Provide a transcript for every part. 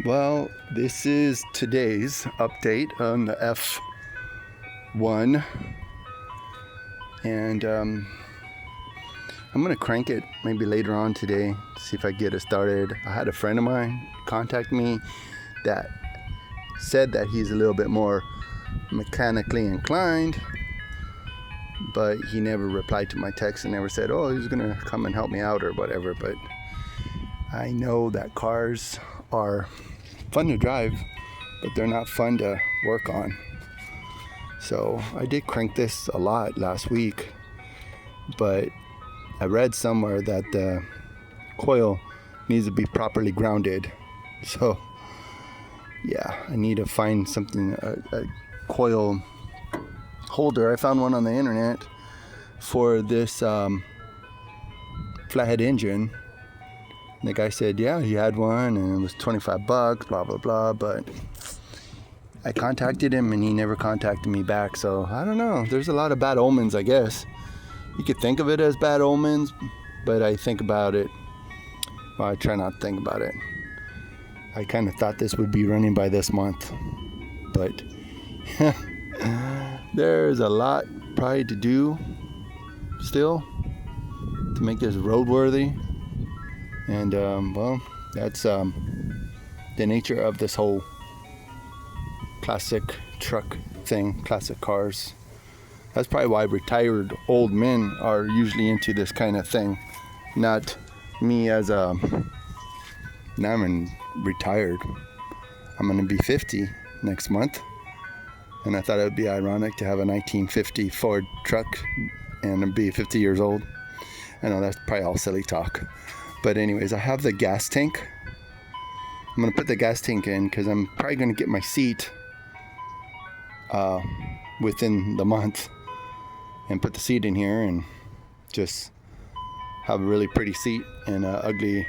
Well, this is today's update on the F1, and I'm gonna crank it maybe later on today, see if I get it started. I had a friend of mine contact me that said that he's a little bit more mechanically inclined, but he never replied to my text and never said, oh, he's gonna come and help me out or whatever. But I know that cars are fun to drive, but they're not fun to work on. So I did crank this a lot last week, but I read somewhere that the coil needs to be properly grounded. So yeah, I need to find something, a coil holder. I found one on the internet for this flathead engine. The guy said, yeah, he had one and it was $25, blah, blah, blah. But I contacted him and he never contacted me back. So I don't know. There's a lot of bad omens, I guess. You could think of it as bad omens, but I think about it. Well, I try not to think about it. I kind of thought this would be running by this month, but there's a lot probably to do still to make this roadworthy. And well, that's the nature of this whole classic truck thing, classic cars. That's probably why retired old men are usually into this kind of thing. Not me as now I'm retired. I'm going to be 50 next month. And I thought it would be ironic to have a 1950 Ford truck and be 50 years old. I know that's probably all silly talk. But anyways, I have the gas tank. I'm going to put the gas tank in because I'm probably going to get my seat within the month and put the seat in here and just have a really pretty seat and an ugly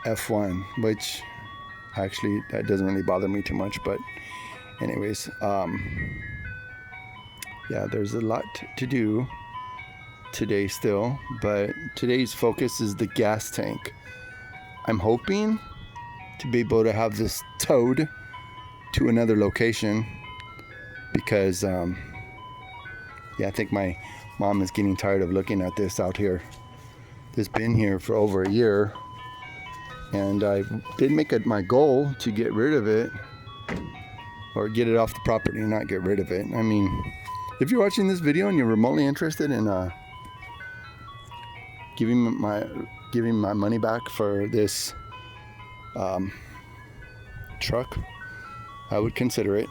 F1, which actually that doesn't really bother me too much. But anyways, yeah, there's a lot to do today still, but today's focus is the gas tank. I'm hoping to be able to have this towed to another location because yeah, I think my mom is getting tired of looking at this out here. It's been here for over a year, and I did make it my goal to get rid of it or get it off the property, not get rid of it. I mean, if you're watching this video and you're remotely interested in giving my money back for this truck, I would consider it,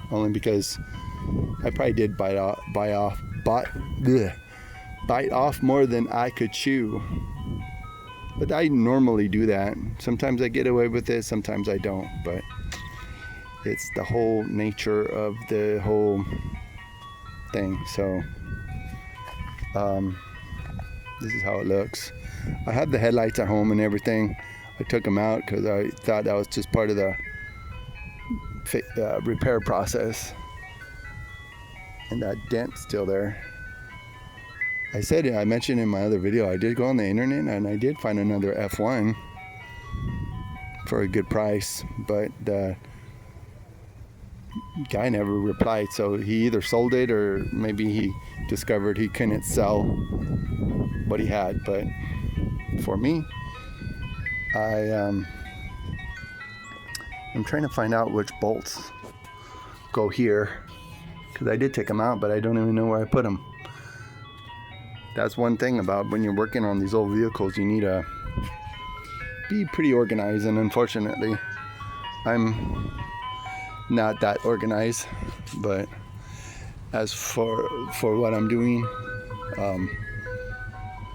only because I probably did bite off more than I could chew. But I normally do that. Sometimes I get away with it, sometimes I don't. But it's the whole nature of the whole thing. So this is how it looks. I had the headlights at home and everything. I took them out because I thought that was just part of the repair process. And that dent's still there. I mentioned in my other video, I did go on the internet and I did find another F1 for a good price, but the guy never replied. So he either sold it or maybe he discovered he couldn't sell what he had. But for me, I'm trying to find out which bolts go here, because I did take them out, but I don't even know where I put them. That's one thing about when you're working on these old vehicles, you need to be pretty organized, and unfortunately I'm not that organized. But as for what I'm doing,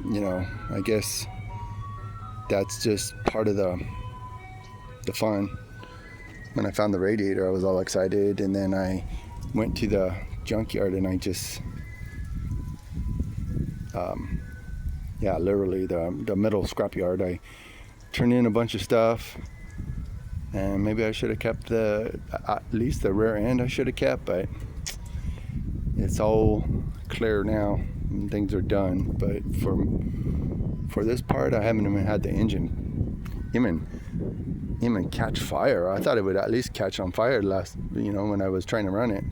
you know, I guess that's just part of the fun. When I found the radiator, I was all excited, and then I went to the junkyard and I just yeah, literally the metal scrapyard, I turned in a bunch of stuff, and maybe I should have kept at least the rear end I should have kept, but it's all clear now and things are done. But for this part, I haven't even had the engine even even catch fire. I thought it would at least catch on fire when I was trying to run it.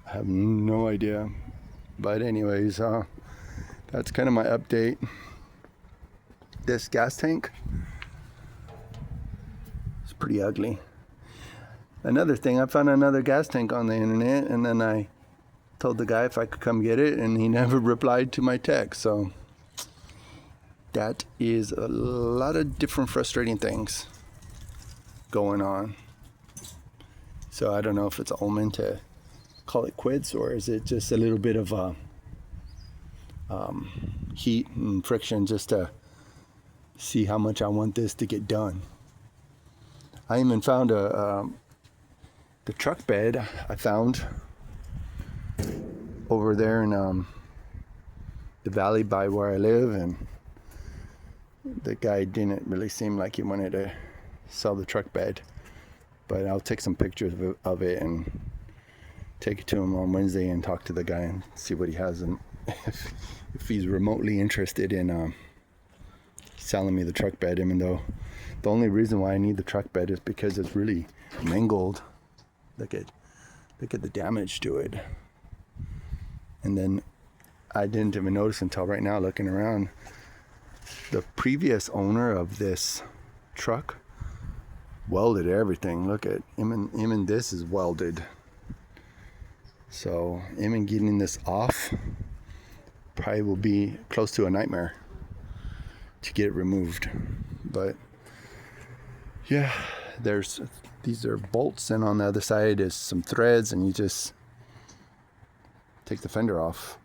I have no idea. But anyways, that's kind of my update. This gas tank, it's pretty ugly. Another thing, I found another gas tank on the internet, and then I told the guy if I could come get it, and he never replied to my text. So that is a lot of different frustrating things going on. So I don't know if it's an omen to call it quits, or is it just a little bit of heat and friction just to see how much I want this to get done. I even found the truck bed I found over there in the valley by where I live, and the guy didn't really seem like he wanted to sell the truck bed, but I'll take some pictures of it and take it to him on Wednesday and talk to the guy and see what he has, and if he's remotely interested in selling me the truck bed, even though the only reason why I need the truck bed is because it's really mangled. Look at the damage to it. And then I didn't even notice until right now looking around, the previous owner of this truck welded everything. Look at even this is welded. So even getting this off probably will be close to a nightmare to get it removed. But yeah, these are bolts, and on the other side is some threads, and you just take the fender off.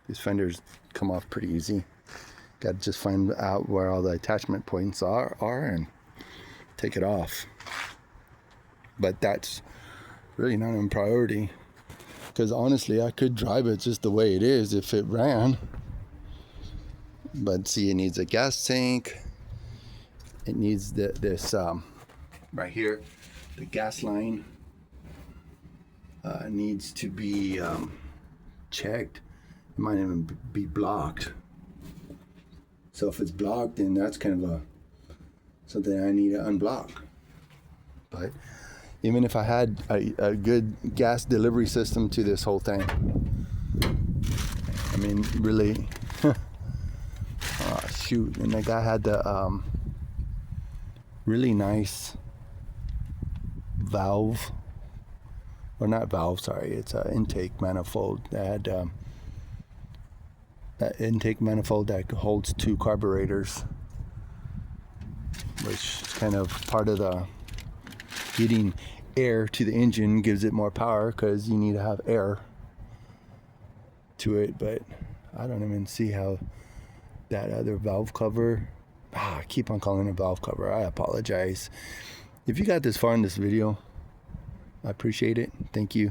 These fenders come off pretty easy. Got to just find out where all the attachment points are and take it off. But that's really not a priority, because honestly I could drive it just the way it is if it ran. But see, it needs a gas tank. It needs this right here, the gas line needs to be checked. It might even be blocked. So if it's blocked, then that's kind of something I need to unblock. But even if I had a good gas delivery system to this whole thing, I mean, really, oh, shoot. And the guy had the really nice valve, or not valve, sorry, it's an intake manifold that had that intake manifold that holds 2 carburetors, which is kind of part of the getting air to the engine, gives it more power because you need to have air to it. But I don't even see how that other valve cover, I keep on calling it a valve cover, I apologize. If you got this far in this video, I appreciate it. Thank you.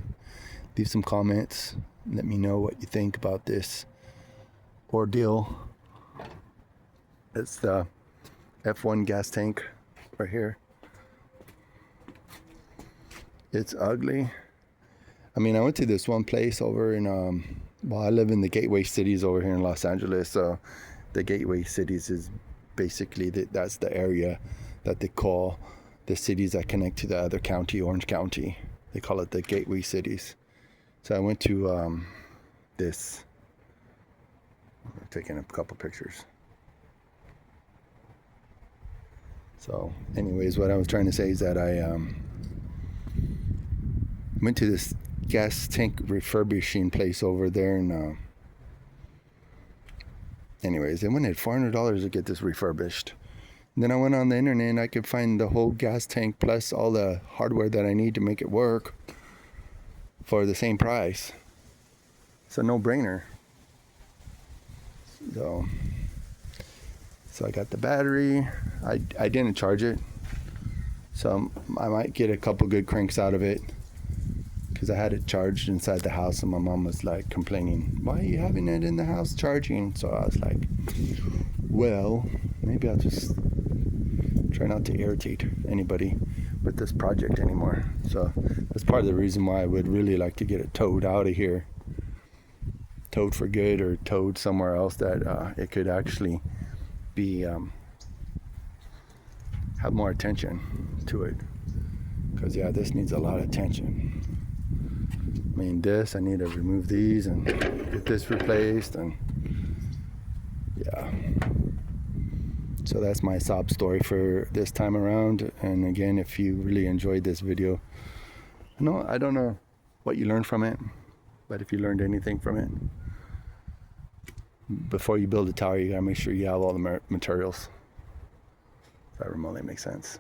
Leave some comments, let me know what you think about this ordeal. It's the F1 gas tank right here. It's ugly. I mean, I went to this one place over in I live in the gateway cities over here in Los Angeles. So the gateway cities is basically that's the area that they call the cities that connect to the other county, Orange County. They call it the gateway cities. So I went to this. I'm taking a couple pictures. So anyways, what I was trying to say is that I went to this gas tank refurbishing place over there, and anyways, they wanted $400 to get this refurbished. And then I went on the internet and I could find the whole gas tank plus all the hardware that I need to make it work for the same price. It's a no-brainer. So I got the battery. I didn't charge it, so I might get a couple good cranks out of it, because I had it charged inside the house, and my mom was like complaining, why are you having it in the house charging? So I was like, well, maybe I'll just try not to irritate anybody with this project anymore. So that's part of the reason why I would really like to get it towed out of here, towed for good, or towed somewhere else that it could actually be have more attention to it. Because yeah, this needs a lot of attention. I mean, this, I need to remove these and get this replaced, and yeah. So that's my sob story for this time around. And again, if you really enjoyed this video, I don't know what you learned from it, but if you learned anything from it, before you build a tower, you gotta make sure you have all the materials. If that remotely makes sense.